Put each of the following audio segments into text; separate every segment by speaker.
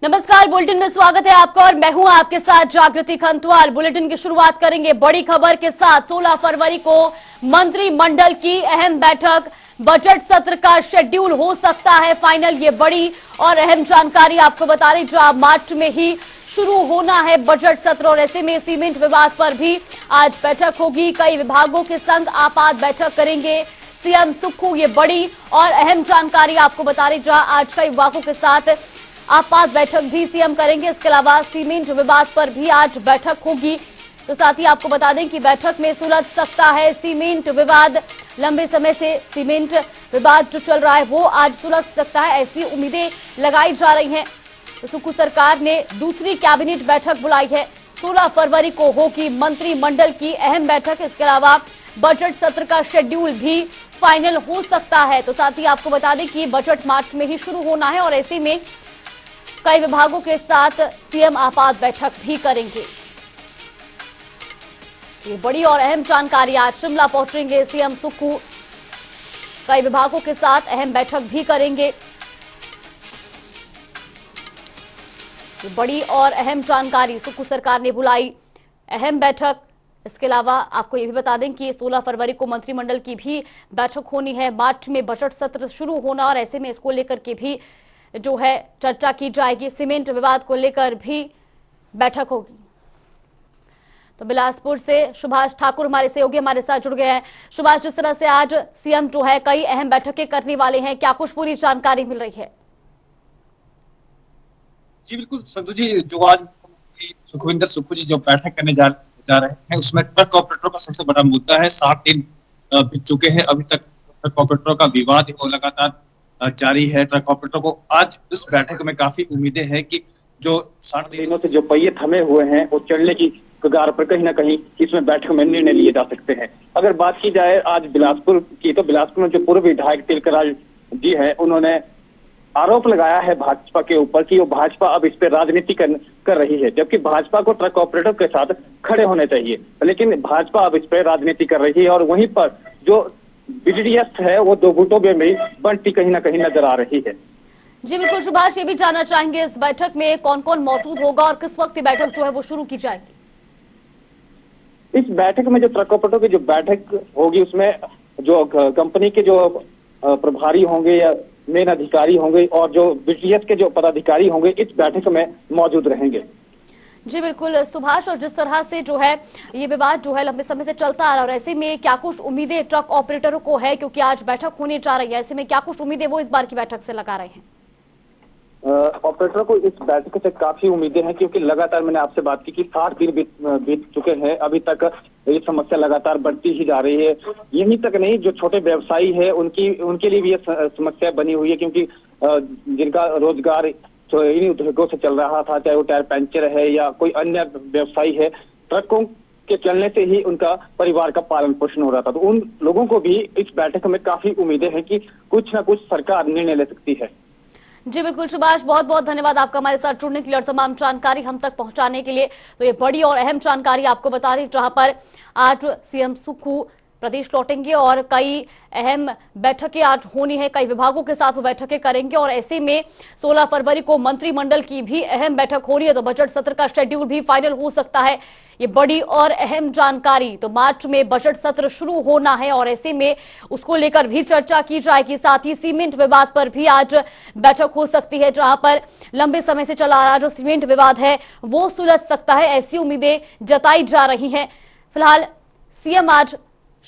Speaker 1: नमस्कार, बुलेटिन में स्वागत है आपका और मैं हूं आपके साथ जागृति खंतवाल। बुलेटिन की शुरुआत करेंगे बड़ी खबर के साथ। 16 फरवरी को मंत्रिमंडल की अहम बैठक, बजट सत्र का शेड्यूल हो सकता है फाइनल। ये बड़ी और अहम जानकारी आपको बता रही, जो मार्च में ही शुरू होना है बजट सत्र और ऐसे में सीमेंट विवाद पर भी आज बैठक होगी। कई विभागों के संग आपात बैठक करेंगे सीएम सुक्खू। ये बड़ी और अहम जानकारी आपको बता रही, जहां आज कई विभागों के साथ आपात बैठक भी सीएम करेंगे। इसके अलावा सीमेंट विवाद पर भी आज बैठक होगी। तो साथ ही आपको बता दें कि बैठक में सुलझ सकता है सीमेंट विवाद। लंबे समय से सीमेंट विवाद जो चल रहा है वो आज सुलझ सकता है, ऐसी उम्मीदें लगाई जा रही हैं। तो सुक्खू सरकार ने दूसरी कैबिनेट बैठक बुलाई है। 16 फरवरी को होगी मंत्रिमंडल की अहम बैठक। इसके अलावा बजट सत्र का शेड्यूल भी फाइनल हो सकता है। तो साथ ही आपको बता दें कि बजट मार्च में ही शुरू होना है और ऐसे में कई विभागों के साथ सीएम आपात बैठक भी करेंगे। ये बड़ी और अहम जानकारी, आज शिमला पहुंचेंगे सीएम सुक्खू, कई विभागों के साथ अहम बैठक भी करेंगे। ये बड़ी और अहम जानकारी, सुक्खू सरकार ने बुलाई अहम बैठक। इसके अलावा आपको ये भी बता दें कि 16 फरवरी को मंत्रिमंडल की भी बैठक होनी है। मार्च में बजट सत्र शुरू होना और ऐसे में इसको लेकर के भी जो है चर्चा की जाएगी। सीमेंट विवाद को लेकर भी बैठक होगी। तो बिलासपुर से सुभाष ठाकुर हमारे सहयोगी हमारे साथ जुड़ गए हैं। सुभाष, जिस तरह से आज सीएम जो है कई अहम बैठकें करने वाले हैं, क्या कुछ पूरी जानकारी मिल रही है?
Speaker 2: जी बिल्कुल संधू जी, जो आज सुखविंदर सुक्खू जी जो बैठक करने जा रहे हैं उसमें ट्रक ऑपरेटरों का सबसे बड़ा मुद्दा है। 7 दिन बीत चुके हैं, अभी तक ट्रक ऑपरेटरों का विवाद वो लगातार जारी है। ट्रक ऑपरेटर को आज इस बैठक में काफी उम्मीदें हैं कि जो 60 दिनों से जो पहिए थमे हुए हैं वो चलने की कगार पर कहीं ना कहीं इसमें बैठक में निर्णय लिए जा सकते हैं। अगर बात की जाए आज बिलासपुर की, तो बिलासपुर में जो पूर्व विधायक तिलकराज जी है, उन्होंने आरोप लगाया है भाजपा के ऊपर कि वो भाजपा अब इस पे राजनीति कर रही है, जबकि भाजपा को ट्रक ऑपरेटर के साथ खड़े होने चाहिए, लेकिन भाजपा अब इस पे राजनीति कर रही है। और वहीं पर जो बीडीएस है वो दो गुटों में बनती कहीं ना कहीं नजर आ रही है।
Speaker 1: जी बिल्कुल सुभाष, ये भी जानना चाहेंगे इस बैठक में कौन कौन मौजूद होगा और किस वक्त बैठक जो है वो शुरू की जाएगी?
Speaker 2: इस बैठक में जो ट्रक ऑपरेटर की जो बैठक होगी उसमें जो कंपनी के जो प्रभारी होंगे या मेन अधिकारी होंगे और जो बीडीएस के जो पदाधिकारी होंगे इस बैठक में मौजूद रहेंगे।
Speaker 1: जी बिल्कुल सुभाष, और जिस तरह से जो है ये विवाद जो है लंबे समय से चलता आ रहा है और ऐसे में क्या कुछ उम्मीदें ट्रक ऑपरेटरों को है, क्योंकि आज बैठक होने जा रही है, ऐसे में क्या कुछ उम्मीदें वो इस बार की बैठक से लगा रहे हैं?
Speaker 2: ऑपरेटरों को इस बैठक से काफी उम्मीदें हैं, क्योंकि लगातार मैंने आपसे बात की कि 60 दिन बीत चुके हैं, अभी तक ये समस्या लगातार बढ़ती ही जा रही है। यहीं तक नहीं, जो छोटे व्यवसायी है उनके लिए भी ये समस्या बनी हुई है, क्योंकि जिनका रोजगार तो इन्हीं उद्योगों से चल रहा था, चाहे वो टायर पंचर है या कोई अन्य व्यवसायी है, ट्रकों के चलने से ही उनका परिवार का पालन पोषण हो रहा था। तो उन लोगों को भी इस बैठक में काफी उम्मीदें हैं कि कुछ ना कुछ सरकार निर्णय ले सकती है।
Speaker 1: जी बिल्कुल सुभाष, बहुत बहुत धन्यवाद आपका हमारे साथ जुड़ने के लिए और तमाम जानकारी हम तक पहुंचाने के लिए। तो ये बड़ी और अहम जानकारी आपको बता रही, जहां पर आज सीएम सुक्खू प्रदेश लौटेंगे और कई अहम बैठकें आज होनी है, कई विभागों के साथ वो बैठकें करेंगे और ऐसे में 16 फरवरी को मंत्रिमंडल की भी अहम बैठक हो रही है। तो बजट सत्र का शेड्यूल भी फाइनल हो सकता है। ये बड़ी और अहम जानकारी, तो मार्च में बजट सत्र शुरू होना है और ऐसे में उसको लेकर भी चर्चा की जाएगी। साथ ही सीमेंट विवाद पर भी आज बैठक हो सकती है, जहां पर लंबे समय से चला आ रहा जो सीमेंट विवाद है वो सुलझ सकता है, ऐसी उम्मीदें जताई जा रही हैं। फिलहाल सीएम आज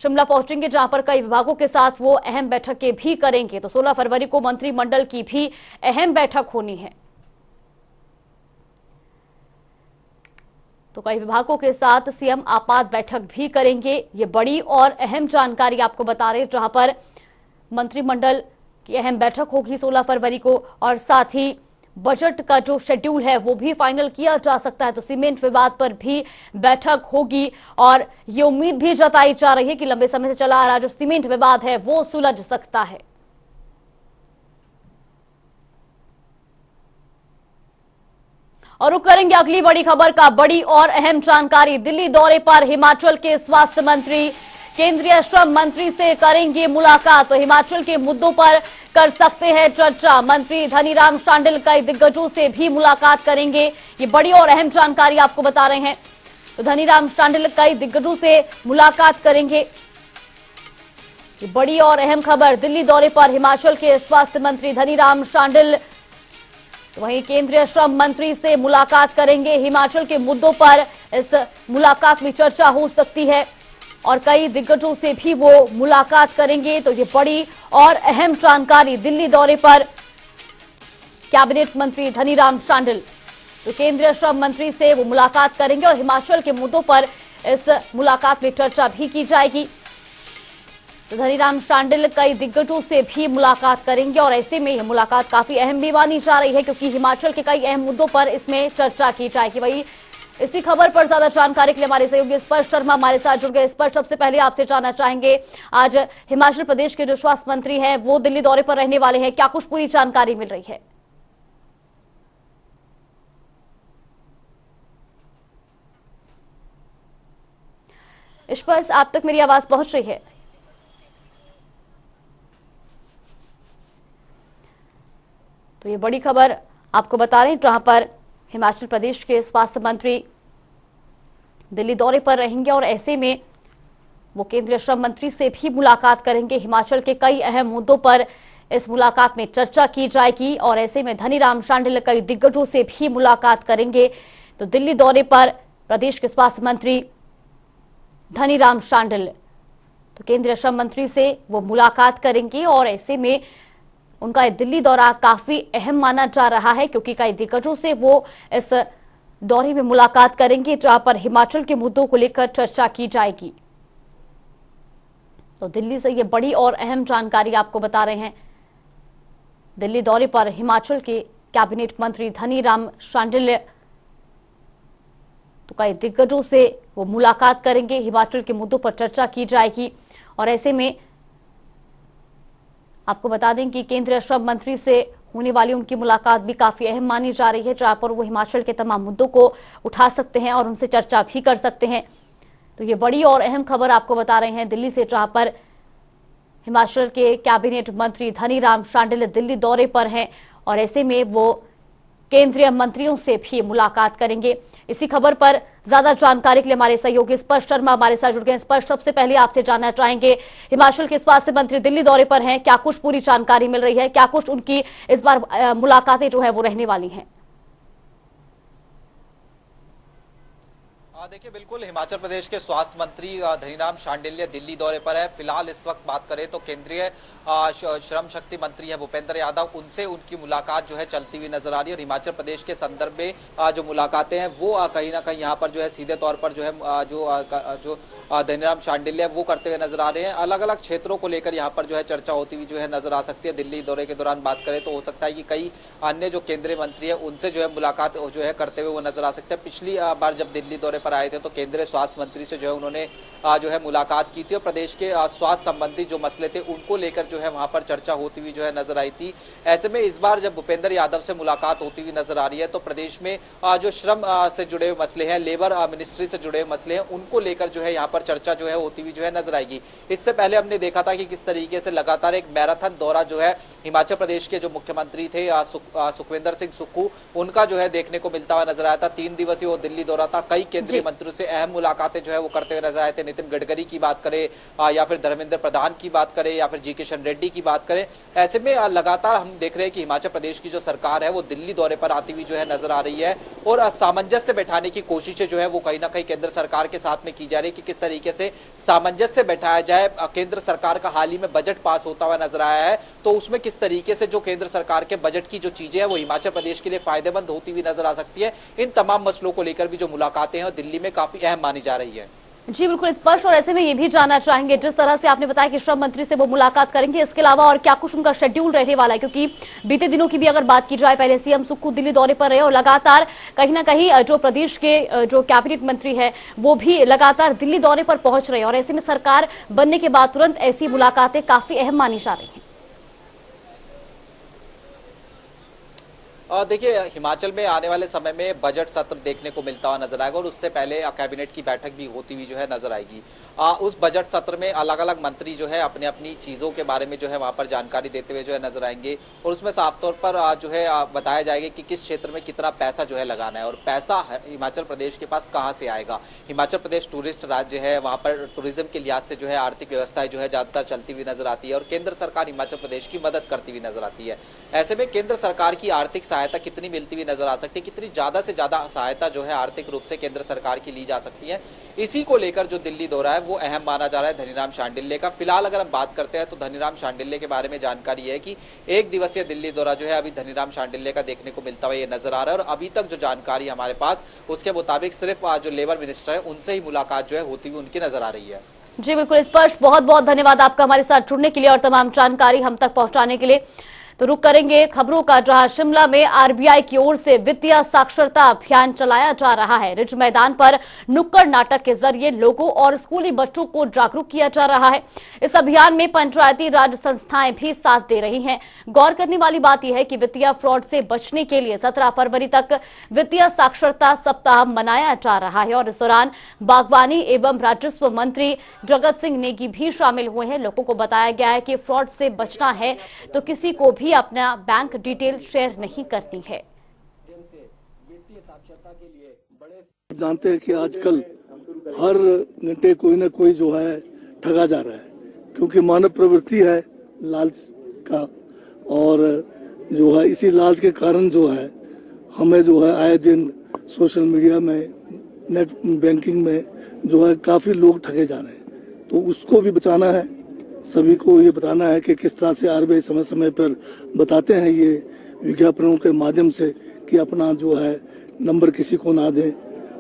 Speaker 1: शिमला पहुंचेंगे, जहां पर कई विभागों के साथ वो अहम बैठकें भी करेंगे। तो 16 फरवरी को मंत्रिमंडल की भी अहम बैठक होनी है। तो कई विभागों के साथ सीएम आपात बैठक भी करेंगे। ये बड़ी और अहम जानकारी आपको बता रहे, जहां पर मंत्रिमंडल की अहम बैठक होगी 16 फरवरी को और साथ ही बजट का जो शेड्यूल है वो भी फाइनल किया जा सकता है। तो सीमेंट विवाद पर भी बैठक होगी और ये उम्मीद भी जताई जा रही है कि लंबे समय से चला आ रहा जो सीमेंट विवाद है वो सुलझ सकता है। और रुक करेंगे अगली बड़ी खबर का। बड़ी और अहम जानकारी, दिल्ली दौरे पर हिमाचल के स्वास्थ्य मंत्री केंद्रीय श्रम मंत्री से करेंगे मुलाकात। तो हिमाचल के मुद्दों पर कर सकते हैं चर्चा। मंत्री धनीराम शांडिल कई दिग्गजों से भी मुलाकात करेंगे, ये बड़ी और अहम जानकारी आपको बता रहे हैं। तो धनीराम शांडिल कई दिग्गजों से मुलाकात करेंगे, ये बड़ी और अहम खबर। दिल्ली दौरे पर हिमाचल के स्वास्थ्य मंत्री धनीराम शांडिल, वहीं केंद्रीय श्रम मंत्री से मुलाकात करेंगे। हिमाचल के मुद्दों पर इस मुलाकात में चर्चा हो सकती है और कई दिग्गजों से भी वो मुलाकात करेंगे। तो ये बड़ी और अहम जानकारी। दिल्ली दौरे पर कैबिनेट मंत्री धनीराम शांडिल, तो केंद्रीय श्रम मंत्री से वो मुलाकात करेंगे और हिमाचल के मुद्दों पर इस मुलाकात में चर्चा भी की जाएगी। तो धनीराम शांडिल कई दिग्गजों से भी मुलाकात करेंगे और ऐसे में यह मुलाकात काफी अहम भी मानी जा रही है, क्योंकि हिमाचल के कई अहम मुद्दों पर इसमें चर्चा की जाएगी। वही इसी खबर पर ज्यादा जानकारी के लिए हमारे सहयोगी स्पर्श शर्मा हमारे साथ जुड़ गए। स्पर्श, सबसे पहले आपसे जानना चाहेंगे, आज हिमाचल प्रदेश के जो स्वास्थ्य मंत्री हैं वो दिल्ली दौरे पर रहने वाले हैं, क्या कुछ पूरी जानकारी मिल रही है? स्पर्श, आप तक मेरी आवाज पहुंच रही है? तो ये बड़ी खबर आपको बता रहे हैं, जहां पर हिमाचल प्रदेश के स्वास्थ्य मंत्री दिल्ली दौरे पर रहेंगे और ऐसे में वो केंद्रीय श्रम मंत्री से भी मुलाकात करेंगे। हिमाचल के कई अहम मुद्दों पर इस मुलाकात में चर्चा की जाएगी और ऐसे में धनीराम शांडिल कई दिग्गजों से भी मुलाकात करेंगे। तो दिल्ली दौरे पर प्रदेश के स्वास्थ्य मंत्री धनीराम शांडिल, तो केंद्रीय श्रम मंत्री से वो मुलाकात करेंगे और ऐसे में उनका ये दिल्ली दौरा काफी अहम माना जा रहा है, क्योंकि कई दिग्गजों से वो इस दौरे में मुलाकात करेंगे, जहां पर हिमाचल के मुद्दों को लेकर चर्चा की जाएगी। तो दिल्ली से ये बड़ी और अहम जानकारी आपको बता रहे हैं। दिल्ली दौरे पर हिमाचल के कैबिनेट मंत्री धनीराम शांडिल, तो कई दिग्गजों से वो मुलाकात करेंगे, हिमाचल के मुद्दों पर चर्चा की जाएगी और ऐसे में आपको बता दें कि केंद्रीय श्रम मंत्री से होने वाली उनकी मुलाकात भी काफी अहम मानी जा रही है, जहां पर वो हिमाचल के तमाम मुद्दों को उठा सकते हैं और उनसे चर्चा भी कर सकते हैं। तो ये बड़ी और अहम खबर आपको बता रहे हैं दिल्ली से, जहां पर हिमाचल के कैबिनेट मंत्री धनीराम शांडिल दिल्ली दौरे पर हैं और ऐसे में वो केंद्रीय मंत्रियों से भी मुलाकात करेंगे। इसी खबर पर ज्यादा जानकारी के लिए हमारे सहयोगी स्पर्श शर्मा हमारे साथ जुड़ गए। स्पर्श, सबसे पहले आपसे जानना चाहेंगे, हिमाचल के स्वास्थ्य मंत्री दिल्ली दौरे पर हैं, क्या कुछ पूरी जानकारी मिल रही है, क्या कुछ उनकी इस बार मुलाकातें जो है वो रहने वाली हैं?
Speaker 3: देखिए, बिल्कुल हिमाचल प्रदेश के स्वास्थ्य मंत्री धनीराम शांडिल्य दिल्ली दौरे पर है। फिलहाल इस वक्त बात करें तो केंद्रीय श्रम शक्ति मंत्री है भूपेंद्र यादव, उनसे उनकी मुलाकात जो है चलती हुई नजर आ रही है और हिमाचल प्रदेश के संदर्भ में जो मुलाकातें हैं वो कहीं ना कहीं यहाँ पर जो है सीधे तौर पर जो है जो धनीराम शांडिल्य वो करते हुए नजर आ रहे हैं। अलग अलग क्षेत्रों को लेकर यहाँ पर जो है चर्चा होती हुई जो है नजर आ सकती है। दिल्ली दौरे के दौरान बात करें तो हो सकता है कि कई अन्य जो केंद्रीय मंत्री है उनसे जो है मुलाकात जो है करते हुए वो नजर आ सकते हैं। पिछली बार जब दिल्ली दौरे पर आए थे तो केंद्रीय स्वास्थ्य मंत्री से जो है उन्होंने जो है मुलाकात की थी और प्रदेश के स्वास्थ्य संबंधी जो मसले थे उनको लेकर जो है वहां पर चर्चा होती हुई जो है नजर आई थी। ऐसे में इस बार जब भूपेंद्र यादव से मुलाकात होती हुई नजर आ रही है तो प्रदेश में जो श्रम से जुड़े हुए मसले हैं, लेबर मिनिस्ट्री से जुड़े हुए मसले हैं, उनको लेकर जो है यहाँ पर चर्चा जो है होती हुई जो है नजर आएगी। इससे पहले हमने देखा था कि किस तरीके से लगातार एक मैराथन दौरा जो है हिमाचल प्रदेश के जो मुख्यमंत्री थे सुखविंदर सिंह सुक्खू, उनका जो है देखने को मिलता हुआ नजर आया था। 3 दिवसीय वो दिल्ली दौरा था। कई केंद्रीय मंत्रियों से अहम मुलाकातें जो है वो करते हुए नजर आए थे। नितिन गडकरी की बात करें या फिर धर्मेंद्र प्रधान की बात करें या फिर जी किशन रेड्डी की बात करें, ऐसे में लगातार हम देख रहे हैं कि हिमाचल प्रदेश की जो सरकार है वो दिल्ली दौरे पर आती हुई जो है नजर आ रही है और सामंजस्य बैठाने की कोशिशें जो है वो कहीं ना कहीं केंद्र सरकार के साथ में की जा रही है कि किस तरीके से सामंजस्य बैठाया जाए। केंद्र सरकार का हाल ही में बजट पास होता हुआ नजर आया है तो उसमें किस तरीके से जो केंद्र सरकार के बजट की जो चीजें हैं वो हिमाचल प्रदेश के लिए फायदेमंद होती हुई नजर आ सकती है। इन तमाम मसलों को लेकर भी जो मुलाकातें हैं दिल्ली में काफी अहम मानी जा रही है।
Speaker 1: जी बिल्कुल स्पर्श, और ऐसे में ये भी जानना चाहेंगे, जिस तरह से आपने बताया कि श्रम मंत्री से वो मुलाकात करेंगे, इसके अलावा और क्या कुछ उनका शेड्यूल रहने वाला है? क्योंकि बीते दिनों की भी अगर बात की जाए, पहले सीएम सुक्खू दिल्ली दौरे पर रहे और लगातार कहीं ना कहीं जो प्रदेश के जो कैबिनेट मंत्री है वो भी लगातार दिल्ली दौरे पर पहुंच रहे हैं और ऐसे में सरकार बनने के बाद तुरंत ऐसी मुलाकातें काफी अहम मानी जा रही है।
Speaker 3: देखिए, हिमाचल में आने वाले समय में बजट सत्र देखने को मिलता हुआ नजर आएगा और उससे पहले कैबिनेट की बैठक भी होती हुई जो है नजर आएगी। उस बजट सत्र में अलग अलग मंत्री जो है अपने अपनी चीज़ों के बारे में जो है वहाँ पर जानकारी देते हुए जो है नजर आएंगे और उसमें साफ तौर पर जो है बताया जाएगा कि किस क्षेत्र में कितना पैसा जो है लगाना है और पैसा हिमाचल प्रदेश के पास कहाँ से आएगा। हिमाचल प्रदेश टूरिस्ट राज्य है, वहाँ पर टूरिज्म के लिहाज से जो है आर्थिक व्यवस्थाएं जो है ज़्यादातर चलती हुई नजर आती है और केंद्र सरकार हिमाचल प्रदेश की मदद करती हुई नजर आती है। ऐसे में केंद्र सरकार की आर्थिक सहायता कितनी मिलती हुई नजर आ सकती है, कितनी ज़्यादा से ज़्यादा सहायता जो है आर्थिक रूप से केंद्र सरकार की ली जा सकती है, इसी को लेकर जो दिल्ली दौरा है वो अहम माना जा रहा है धनीराम शांडिल्य का। फिलहाल अगर हम बात करते हैं तो धनीराम शांडिल्य के बारे में जानकारी है कि एक दिवसीय दिल्ली दौरा जो है अभी धनीराम शांडिल्य का देखने को मिलता हुआ ये नजर आ रहा है और अभी तक जो जानकारी हमारे पास उसके मुताबिक सिर्फ जो लेबर मिनिस्टर है उनसे ही मुलाकात जो है होती हुई उनकी नजर आ रही है।
Speaker 1: जी बिल्कुल स्पष्ट, बहुत बहुत धन्यवाद आपका हमारे साथ जुड़ने के लिए और तमाम जानकारी हम तक पहुंचाने के लिए। तो रुक करेंगे खबरों का, जहां शिमला में आरबीआई की ओर से वित्तीय साक्षरता अभियान चलाया जा रहा है। रिज मैदान पर नुक्कड़ नाटक के जरिए लोगों और स्कूली बच्चों को जागरूक किया जा रहा है। इस अभियान में पंचायती राज संस्थाएं भी साथ दे रही हैं। गौर करने वाली बात यह है कि वित्तीय फ्रॉड से बचने के लिए 17 फरवरी तक वित्तीय साक्षरता सप्ताह मनाया जा रहा है और इस दौरान बागवानी एवं राजस्व मंत्री जगत सिंह नेगी भी शामिल हुए हैं। लोगों को बताया गया है कि फ्रॉड से बचना है तो किसी को भी अपना बैंक डिटेल शेयर नहीं करनी है।
Speaker 4: जानते हैं कि आजकल हर घंटे कोई ना कोई जो है ठगा जा रहा है, क्योंकि मानव प्रवृत्ति है लालच का और जो है इसी लालच के कारण जो है हमें जो है आए दिन सोशल मीडिया में, नेट बैंकिंग में जो है काफी लोग ठगे जा रहे हैं। तो उसको भी बचाना है, सभी को ये बताना है कि किस तरह से आरबीआई समय समय पर बताते हैं ये विज्ञापनों के माध्यम से कि अपना जो है नंबर किसी को ना दें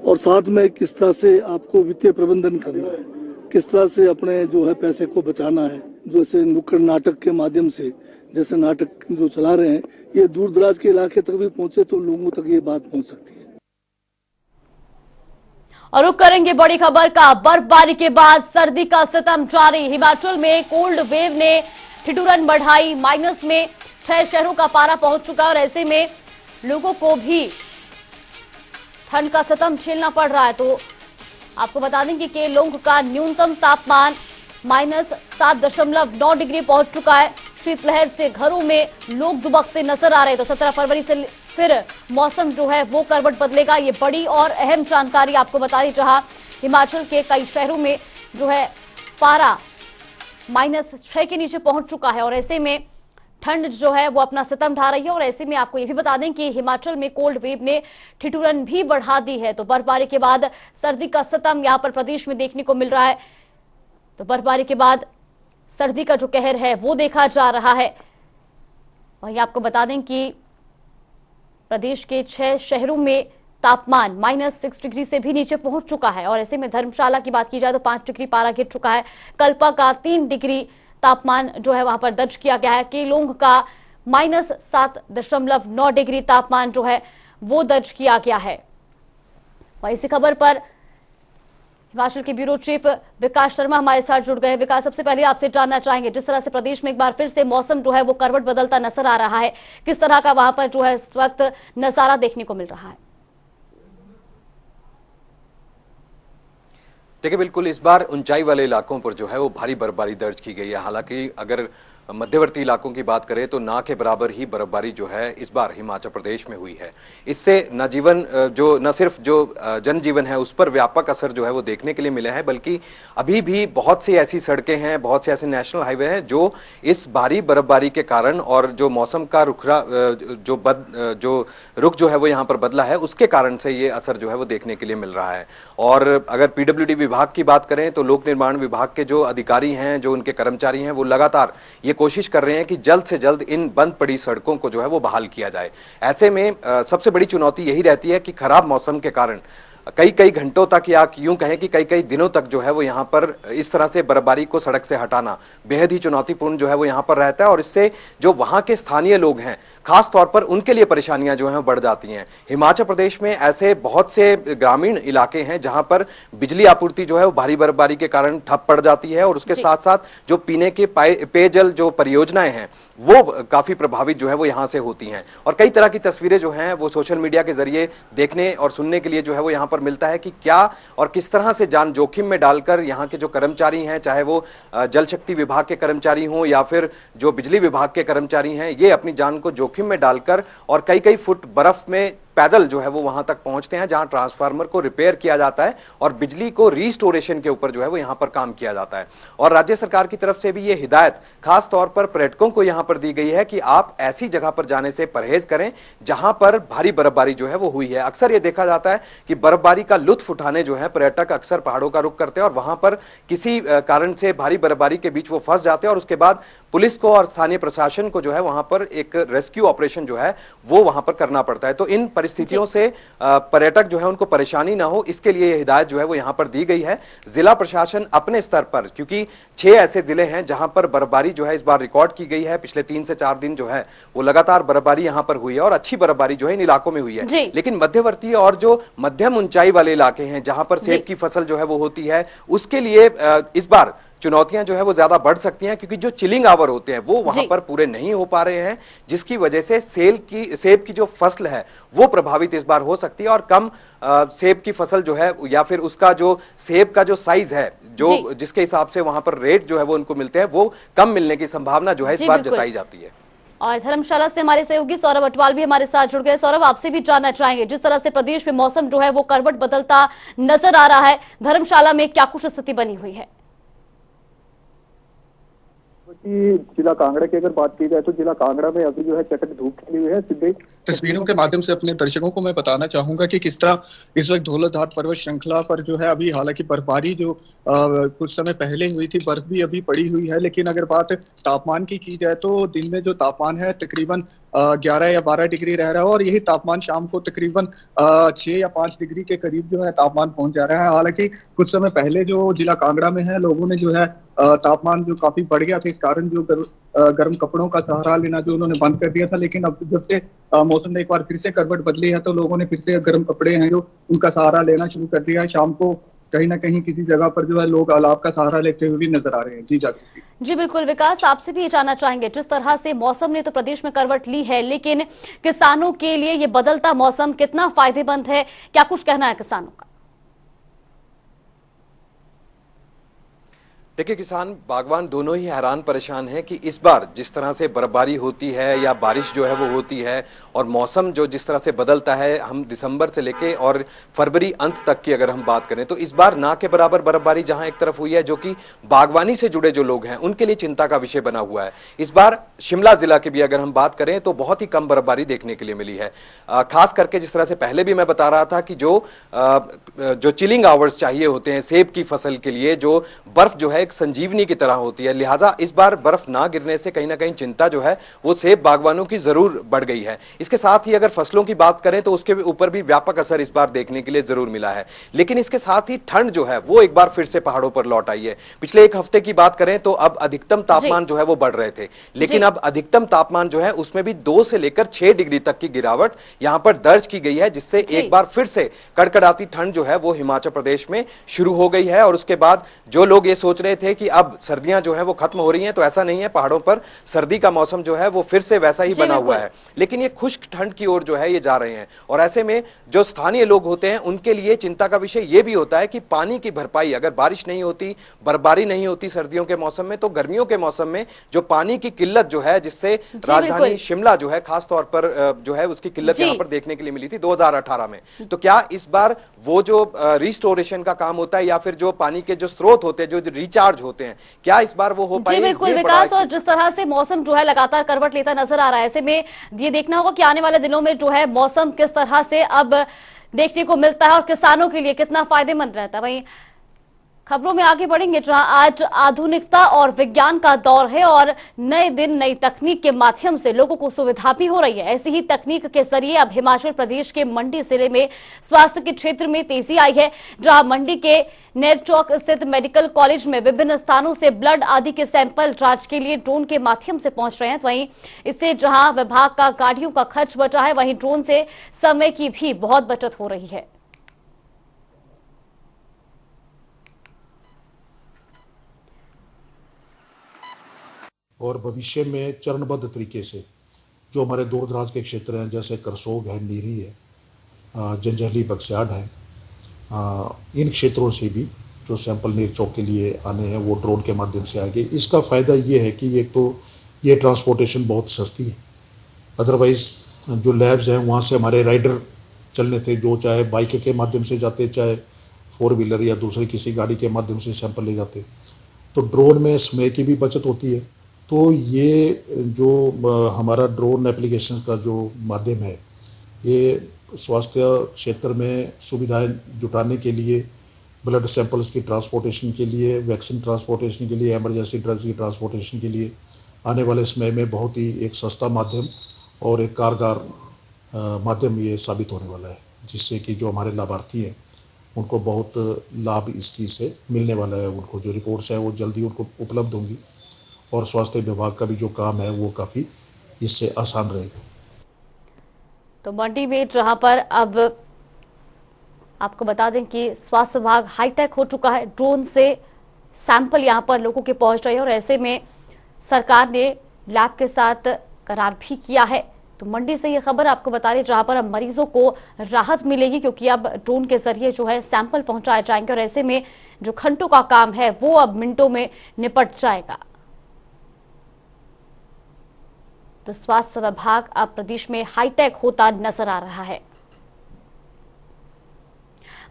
Speaker 4: और साथ में किस तरह से आपको वित्तीय प्रबंधन करना है, किस तरह से अपने जो है पैसे को बचाना है। जैसे नुक्कड़ नाटक के माध्यम से जैसे नाटक जो चला रहे हैं ये दूर दराज के इलाके तक भी पहुंचे तो लोगों तक ये बात पहुंच सकती है।
Speaker 1: और रुक करेंगे बड़ी खबर का, बर्फबारी के बाद सर्दी का सितम जारी। हिमाचल में कोल्ड वेव ने ठिठुरन बढ़ाई, माइनस में 6 शहरों का पारा पहुंच चुका और ऐसे में लोगों को भी ठंड का सितम झेलना पड़ रहा है। तो आपको बता दें कि केलोंग का न्यूनतम तापमान -7.9 डिग्री पहुंच चुका है। शीतलहर से घरों में लोग दुबकते नजर आ रहे हैं। तो 17 फरवरी से फिर मौसम जो है वो करवट बदलेगा। ये बड़ी और अहम जानकारी आपको बता रही, जहां हिमाचल के कई शहरों में जो है पारा -6 के नीचे पहुंच चुका है और ऐसे में ठंड जो है वो अपना सितम ढा रही है। और ऐसे में आपको ये भी बता दें कि हिमाचल में कोल्ड वेव ने ठिठुरन भी बढ़ा दी है। तो बर्फबारी के बाद सर्दी का सितम यहाँ पर प्रदेश में देखने को मिल रहा है। तो बर्फबारी के बाद सर्दी का जो कहर है वो देखा जा रहा है। वहीं आपको बता दें कि प्रदेश के 6 शहरों में तापमान -6 डिग्री से भी नीचे पहुंच चुका है और ऐसे में धर्मशाला की बात की जाए तो 5 डिग्री पारा गिर चुका है। कल्पा का 3 डिग्री तापमान जो है वहां पर दर्ज किया गया है। केलोंग का -7.9 डिग्री तापमान जो है वो दर्ज किया गया है। वहीं इसी खबर पर हिमाचल के ब्यूरो चीफ विकास शर्मा हमारे साथ जुड़ गए। विकास, सबसे पहले आपसे जानना चाहेंगे, जिस तरह से प्रदेश में एक बार फिर से मौसम जो है वो करवट बदलता नजर आ रहा है, किस तरह का वहां पर जो है इस वक्त नजारा देखने को मिल रहा है?
Speaker 5: देखिए, बिल्कुल इस बार ऊंचाई वाले इलाकों पर जो है वो भारी बर्फबारी दर्ज की गई है। हालांकि अगर मध्यवर्ती इलाकों की बात करें तो ना के बराबर ही बर्फबारी जो है इस बार हिमाचल प्रदेश में हुई है। इससे न सिर्फ जो जनजीवन है उस पर व्यापक असर जो है वो देखने के लिए मिला है, बल्कि अभी भी बहुत सी ऐसी सड़कें हैं, बहुत से ऐसे नेशनल हाईवे हैं जो इस भारी बर्फबारी के कारण और जो मौसम का जो रुख जो है वो यहाँ पर बदला है उसके कारण से ये असर जो है वो देखने के लिए मिल रहा है। और अगर पीडब्ल्यूडी विभाग की बात करें तो लोक निर्माण विभाग के जो अधिकारी हैं, जो उनके कर्मचारी हैं, वो लगातार ये कोशिश कर रहे हैं कि जल्द से जल्द इन बंद पड़ी सड़कों को जो है वो बहाल किया जाए। ऐसे में सबसे बड़ी चुनौती यही रहती है कि खराब मौसम के कारण कई घंटों तक या यूं कहें कि कई दिनों तक जो है वो यहाँ पर इस तरह से बर्फबारी को सड़क से हटाना बेहद ही चुनौतीपूर्ण जो है वो यहाँ पर रहता है और इससे जो वहाँ के स्थानीय लोग हैं, खास तौर पर उनके लिए परेशानियां जो हैं बढ़ जाती हैं। हिमाचल प्रदेश में ऐसे बहुत से ग्रामीण इलाके हैं जहां पर बिजली आपूर्ति जो है वो भारी बर्फबारी के कारण ठप पड़ जाती है, और उसके साथ साथ जो पीने के पेयजल जो परियोजनाएं हैं वो काफी प्रभावित जो है वो यहां से होती हैं। और कई तरह की तस्वीरें जो हैं वो सोशल मीडिया के जरिए देखने और सुनने के लिए जो है वो यहां पर मिलता है कि क्या और किस तरह से जान जोखिम में डालकर यहां के जो कर्मचारी हैं, चाहे वो जल शक्ति विभाग के कर्मचारी हों या फिर जो बिजली विभाग के कर्मचारी हैं, ये अपनी जान को जोखिम में डालकर और कई कई फुट बर्फ में पैदल जो है वो वहां तक पहुंचते हैं जहां ट्रांसफार्मर को रिपेयर किया जाता है और बिजली को रीस्टोरेशन के ऊपर जो है वो यहां पर काम किया जाता है। और राज्य सरकार की तरफ से भी ये हिदायत खास तौर पर पर्यटकों को यहां पर दी गई है कि आप ऐसी जगह पर जाने से परहेज करें जहां पर भारी बर्फबारी जो है वो हुई है। अक्सर ये देखा जाता है कि बर्फबारी का लुत्फ उठाने जो है पर्यटक अक्सर पहाड़ों का रुख करते हैं और वहां पर किसी कारण से भारी बर्फबारी के बीच वो फंस जाते हैं और उसके बाद पुलिस को और स्थानीय प्रशासन को जो है वहां पर एक रेस्क्यू ऑपरेशन जो है वो वहां पर करना पड़ता है। तो इन परिस्थितियों से पर्यटक जो है उनको परेशानी ना हो, इसके लिए हिदायत जो है वो यहां पर दी गई है। जिला प्रशासन अपने स्तर पर, क्योंकि 6 ऐसे जिले हैं जहां पर बर्फबारी जो है इस बार रिकॉर्ड की गई है, पिछले 3 से 4 दिन जो है वो लगातार बर्फबारी यहां पर हुई है और अच्छी बर्फबारी जो है इन इलाकों में हुई है। लेकिन मध्यवर्ती और जो मध्यम ऊंचाई वाले इलाके हैं जहां पर सेब की फसल जो है वो होती है, उसके लिए इस बार चुनौतियां जो है वो ज्यादा बढ़ सकती हैं, क्योंकि जो चिलिंग आवर होते हैं वो वहां पर पूरे नहीं हो पा रहे हैं, जिसकी वजह से सेब की जो फसल है वो प्रभावित इस बार हो सकती है और कम सेब की फसल जो है या फिर उसका जो सेब का जो साइज है, जो जिसके हिसाब से वहां पर रेट जो है वो उनको मिलते हैं, वो कम मिलने की संभावना जो है इस बार जताई जाती है।
Speaker 1: और धर्मशाला से हमारे सहयोगी सौरभ अटवाल भी हमारे साथ जुड़ गए। सौरभ, आपसे भी जानना चाहेंगे, जिस तरह से प्रदेश में मौसम जो है वो करवट बदलता नजर आ रहा है, धर्मशाला में क्या कुछ स्थिति बनी हुई है?
Speaker 6: जिला कांगड़ा की अगर बात की जाए तो जिला कांगड़ा में अभी जो है चटक धूप खिली हुई है। सीधे
Speaker 2: तस्वीरों के माध्यम से अपने दर्शकों को मैं बताना चाहूंगा कि किस तरह इस वक्त धौलतधार पर्वत श्रृंखला पर जो है अभी हालांकि बर्फबारी जो कुछ समय पहले हुई थी, बर्फ भी अभी पड़ी हुई है, लेकिन अगर बात तापमान की जाए तो दिन में जो तापमान है तकरीबन 11 या 12 डिग्री रह रहा है और यही तापमान शाम को तकरीबन 6 या 5 डिग्री के करीब जो है तापमान पहुंच जा रहा है। हालांकि कुछ समय पहले जो जिला कांगड़ा में है, लोगों ने जो है तापमान जो काफी बढ़ गया था, इस कारण जो गर्म कपड़ों का सहारा लेना जो उन्होंने बंद कर दिया था, लेकिन अब जब से मौसम ने एक बार फिर से करवट बदली है तो लोगों ने फिर से गर्म कपड़े हैं जो उनका सहारा लेना शुरू कर दिया है। शाम को कहीं ना कहीं किसी जगह पर जो है लोग अलाव का सहारा लेते हुए भी नजर आ रहे हैं। जी जागृति।
Speaker 1: जी बिल्कुल विकास, आपसे भी ये जानना चाहेंगे, जिस तरह से मौसम ने तो प्रदेश में करवट ली है, लेकिन किसानों के लिए ये बदलता मौसम कितना फायदेमंद है, क्या कुछ कहना है किसानों का?
Speaker 5: देखिए, किसान बागवान दोनों ही हैरान परेशान हैं कि इस बार जिस तरह से बर्फबारी होती है या बारिश जो है वो होती है और मौसम जो जिस तरह से बदलता है, हम दिसंबर से लेके और फरवरी अंत तक की अगर हम बात करें तो इस बार ना के बराबर बर्फबारी जहां एक तरफ हुई है, जो कि बागवानी से जुड़े जो लोग हैं उनके लिए चिंता का विषय बना हुआ है। इस बार शिमला जिला की भी अगर हम बात करें तो बहुत ही कम बर्फबारी देखने के लिए मिली है। खास करके जिस तरह से पहले भी मैं बता रहा था कि जो चिलिंग आवर्स चाहिए होते हैं सेब की फसल के लिए, जो बर्फ जो है संजीवनी की तरह होती है, लिहाजा इस बार बर्फ ना गिरने से कहीं ना कहीं चिंता जो है वो सेब बागवानों की जरूर बढ़ गई है। इसके साथ ही अगर फसलों की बात करें तो उसके ऊपर भी व्यापक असर इस बार देखने के लिए जरूर मिला है। लेकिन इसके साथ ही ठंड जो है वो एक बार फिर से पहाड़ों पर लौट आई है। पिछले एक हफ्ते की बात करें तो अब अधिकतम तापमान जो है वो बढ़ रहे थे, लेकिन अब अधिकतम तापमान जो है उसमें भी 2 से लेकर 6 डिग्री तक की गिरावट यहां पर दर्ज की गई है, जिससे एक बार फिर से कड़कड़ाती ठंड जो है वो हिमाचल प्रदेश में शुरू हो गई है। और उसके बाद जो लोग ये सोच रहे थे कि अब सर्दियां जो है वो खत्म हो रही हैं, तो ऐसा नहीं है, पहाड़ों पर सर्दी का मौसम जो है वो फिर से वैसा ही बना हुआ है, लेकिन ये खुश्क ठंड की ओर जो है ये जा रहे हैं। और ऐसे में जो स्थानीय लोग होते हैं उनके लिए चिंता का विषय ये भी होता है कि पानी की भरपाई, अगर बारिश नहीं होती, बर्फबारी नहीं होती सर्दियों के मौसम में, तो गर्मियों के मौसम में जो पानी की किल्लत जो है, जिससे राजधानी शिमला जो है खासतौर पर जो है उसकी किल्लत यहां पर देखने के लिए मिली थी 2018 में। तो क्या इस बार वो जो रिस्टोरेशन का काम होता है या फिर जो पानी के जो स्रोत होते हैं, जो रिचार्ज होते हैं, क्या इस बार वो हो पाएगा?
Speaker 1: जी बिल्कुल विकास, और जिस तरह से मौसम जो है लगातार करवट लेता नजर आ रहा है, ऐसे में ये देखना होगा कि आने वाले दिनों में जो है मौसम किस तरह से अब देखने को मिलता है और किसानों के लिए कितना फायदेमंद रहता है। वहीं खबरों में आगे बढ़ेंगे, जहां आज आधुनिकता और विज्ञान का दौर है और नए दिन नई तकनीक के माध्यम से लोगों को सुविधा भी हो रही है। ऐसी ही तकनीक के जरिए अब हिमाचल प्रदेश के मंडी जिले में स्वास्थ्य के क्षेत्र में तेजी आई है, जहां मंडी के नेरचौक स्थित मेडिकल कॉलेज में विभिन्न स्थानों से ब्लड आदि के सैंपल जांच के लिए ड्रोन के माध्यम से पहुंच रहे हैं। वहीं इससे जहां विभाग का गाड़ियों का खर्च बचा है, वहीं ड्रोन से समय की भी बहुत बचत हो रही है।
Speaker 7: और भविष्य में चरणबद्ध तरीके से जो हमारे दूर दराज के क्षेत्र हैं, जैसे करसोग है, नीरी है, जंजैहली, बक्स्याड है, इन क्षेत्रों से भी जो सैंपल नेरचौक के लिए आने हैं वो ड्रोन के माध्यम से आएंगे। इसका फ़ायदा ये है कि एक तो ये ट्रांसपोर्टेशन बहुत सस्ती है। अदरवाइज़ जो लैब्स हैं वहाँ से हमारे राइडर चलने थे, जो चाहे बाइक के माध्यम से जाते, चाहे 4 व्हीलर या दूसरी किसी गाड़ी के माध्यम से सैंपल ले जाते। तो ड्रोन में समय की भी बचत होती है। तो ये जो हमारा ड्रोन एप्लीकेशन का जो माध्यम है, ये स्वास्थ्य क्षेत्र में सुविधाएं जुटाने के लिए, ब्लड सैंपल्स की ट्रांसपोर्टेशन के लिए, वैक्सीन ट्रांसपोर्टेशन के लिए, इमरजेंसी ड्रग्स की ट्रांसपोर्टेशन के लिए आने वाले समय में बहुत ही एक सस्ता माध्यम और एक कारगर माध्यम ये साबित होने वाला है, जिससे कि जो हमारे लाभार्थी हैं उनको बहुत लाभ इस चीज़ से मिलने वाला है। उनको जो रिपोर्ट्स है वो जल्दी उनको उपलब्ध होंगी और स्वास्थ्य विभाग का भी जो काम है वो काफ़ी इससे आसान रहेगा।
Speaker 1: तो मंडी में जहां पर अब आपको बता दें कि स्वास्थ्य विभाग हाईटेक हो चुका है, ड्रोन से सैंपल यहां पर लोगों के पहुंच रहे हैं और ऐसे में सरकार ने लैब के साथ करार भी किया है। तो मंडी से ये खबर आपको बता रही, जहां पर अब मरीजों को राहत मिलेगी क्योंकि अब ड्रोन के जरिए जो है सैंपल पहुंचाए जाएंगे और ऐसे में जो घंटों का काम है वो अब मिनटों में निपट जाएगा। तो स्वास्थ्य विभाग अब प्रदेश में हाईटेक होता नजर आ रहा है।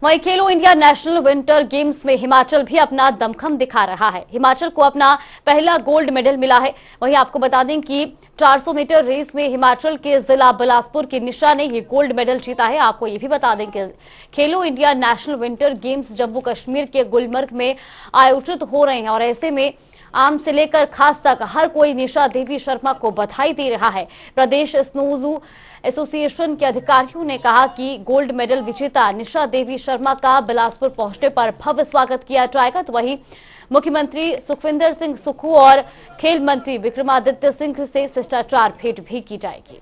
Speaker 1: वहीं खेलो इंडिया नेशनल विंटर गेम्स में हिमाचल भी अपना दमखम दिखा रहा है। हिमाचल को अपना पहला गोल्ड मेडल मिला है। वहीं आपको बता दें कि 400 मीटर रेस में हिमाचल के जिला बिलासपुर की निशा ने ये गोल्ड मेडल जीता है। आपको ये भी बता दें कि खेलो India national winter games Jammu Kashmir के गुलमर्ग में आयोजित हो रहे हैं और ऐसे में आम से लेकर खास तक हर कोई निशा देवी शर्मा को बधाई दे रहा है। प्रदेश स्नोजू एसोसिएशन के अधिकारियों ने कहा कि गोल्ड मेडल विजेता निशा देवी शर्मा का बिलासपुर पहुंचने पर भव्य स्वागत किया जाएगा। तो वहीं मुख्यमंत्री सुखविंदर सिंह सुक्खू और खेल मंत्री विक्रमादित्य सिंह से शिष्टाचार भेंट भी की जाएगी।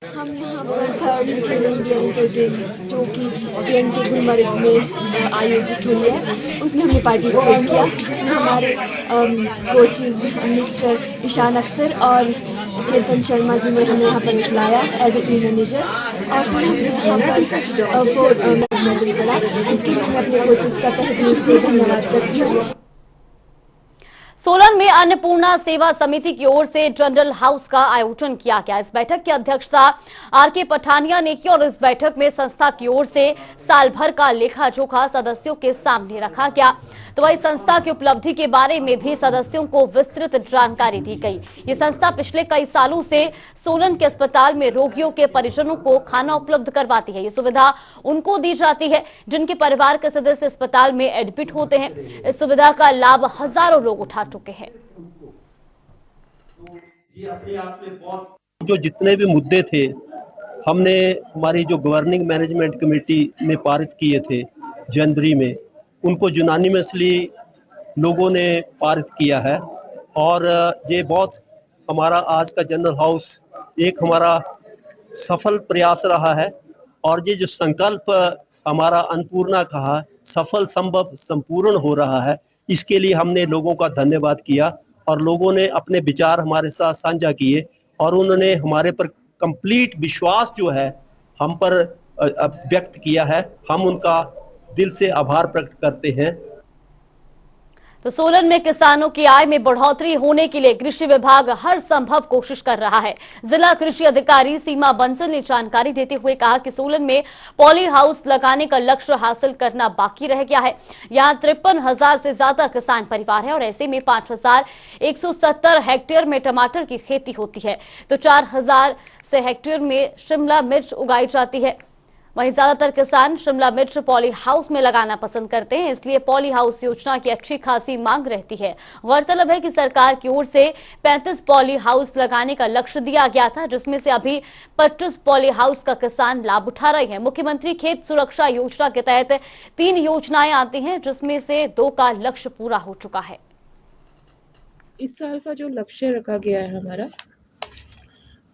Speaker 8: हम यहाँ पर थर्ड खेलो इंडिया विंटर गेम्स जो कि JNK गुलमर्ग में आयोजित हुई है, उसमें हमने पार्टिसिपेट किया, जिसमें हमारे कोचेज मिस्टर ईशान अख्तर और चेतन शर्मा जी ने हमें यहाँ पर बुलाया एज ए टीम मैनेजर और फिर हमने यहाँ पर 4 मेडल मिला। इसके लिए मैं अपने कोचेज का तहे दिल से धन्यवाद करती हूँ।
Speaker 1: सोलन में अन्नपूर्णा सेवा समिति की ओर से जनरल हाउस का आयोजन किया गया। इस बैठक की अध्यक्षता RK पठानिया ने की और इस बैठक में संस्था की ओर से साल भर का लेखा जोखा सदस्यों के सामने रखा गया। तो वही संस्था की उपलब्धि के बारे में भी सदस्यों को विस्तृत जानकारी दी गई। ये संस्था पिछले कई सालों से सोलन के अस्पताल में रोगियों के परिजनों को खाना उपलब्ध करवाती है। ये सुविधा उनको दी जाती है जिनके परिवार के सदस्य अस्पताल में एडमिट होते हैं। इस सुविधा का लाभ हजारों लोग उठा चुके हैं।
Speaker 9: जो जितने भी मुद्दे थे हमने हमारी जो गवर्निंग मैनेजमेंट कमेटी ने पारित किए थे जनवरी में, उनको यूनानिमसली लोगों ने पारित किया है और ये बहुत हमारा आज का जनरल हाउस एक हमारा सफल प्रयास रहा है और ये जो संकल्प हमारा अन्नपूर्णा कहा सफल संभव संपूर्ण हो रहा है, इसके लिए हमने लोगों का धन्यवाद किया और लोगों ने अपने विचार हमारे साथ साझा किए और उन्होंने हमारे पर कंप्लीट विश्वास जो है हम पर व्यक्त किया है। हम उनका दिल से आभार प्रकट करते हैं।
Speaker 1: तो सोलन में किसानों की आय में बढ़ोतरी होने के लिए कृषि विभाग हर संभव कोशिश कर रहा है। जिला कृषि अधिकारी सीमा बंसल ने जानकारी देते हुए कहा कि सोलन में पॉली हाउस लगाने का लक्ष्य हासिल करना बाकी रह गया है। यहाँ 53,000 से ज्यादा किसान परिवार है और ऐसे में 5,170 हेक्टेयर में टमाटर की खेती होती है। तो 4,000 से हेक्टेयर में शिमला मिर्च उगाई जाती है। वहीं ज्यादातर किसान शिमला मिर्च पॉली हाउस में लगाना पसंद करते हैं, इसलिए पॉली हाउस योजना की अच्छी खासी मांग रहती है। गौरतलब है कि सरकार की ओर से 35 पॉली हाउस लगाने का लक्ष्य दिया गया था, जिसमें से अभी 25 पॉली हाउस का किसान लाभ उठा रहे हैं। मुख्यमंत्री खेत सुरक्षा योजना के तहत 3 योजनाएं आती हैं, जिसमें से 2 का लक्ष्य पूरा हो चुका है।
Speaker 10: इस साल का जो लक्ष्य रखा गया है हमारा,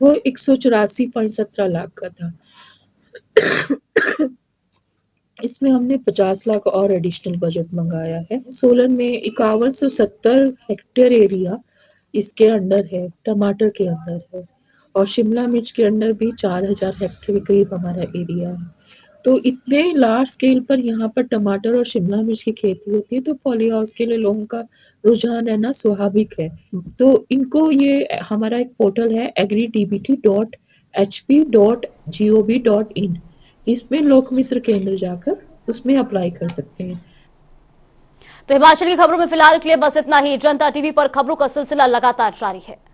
Speaker 10: वो 184.17 लाख का था। इसमें हमने 50 लाख और एडिशनल बजट मंगाया है। सोलन में 5170 हेक्टेयर एरिया इसके अंडर है, टमाटर के अंदर है, और शिमला मिर्च के अंदर भी 4000 हेक्टेयर के करीब हमारा एरिया है। तो इतने लार्ज स्केल पर यहाँ पर टमाटर और शिमला मिर्च की खेती होती है, तो पॉली हाउस के लिए लोगों का रुझान रहना स्वाभाविक है। तो इनको ये हमारा एक पोर्टल है agridbt.hp.gov.in, इसमें लोकमित्र केंद्र जाकर उसमें अप्लाई कर सकते हैं।
Speaker 1: तो हिमाचल की खबरों में फिलहाल के लिए बस इतना ही। जनता टीवी पर खबरों का सिलसिला लगातार जारी है।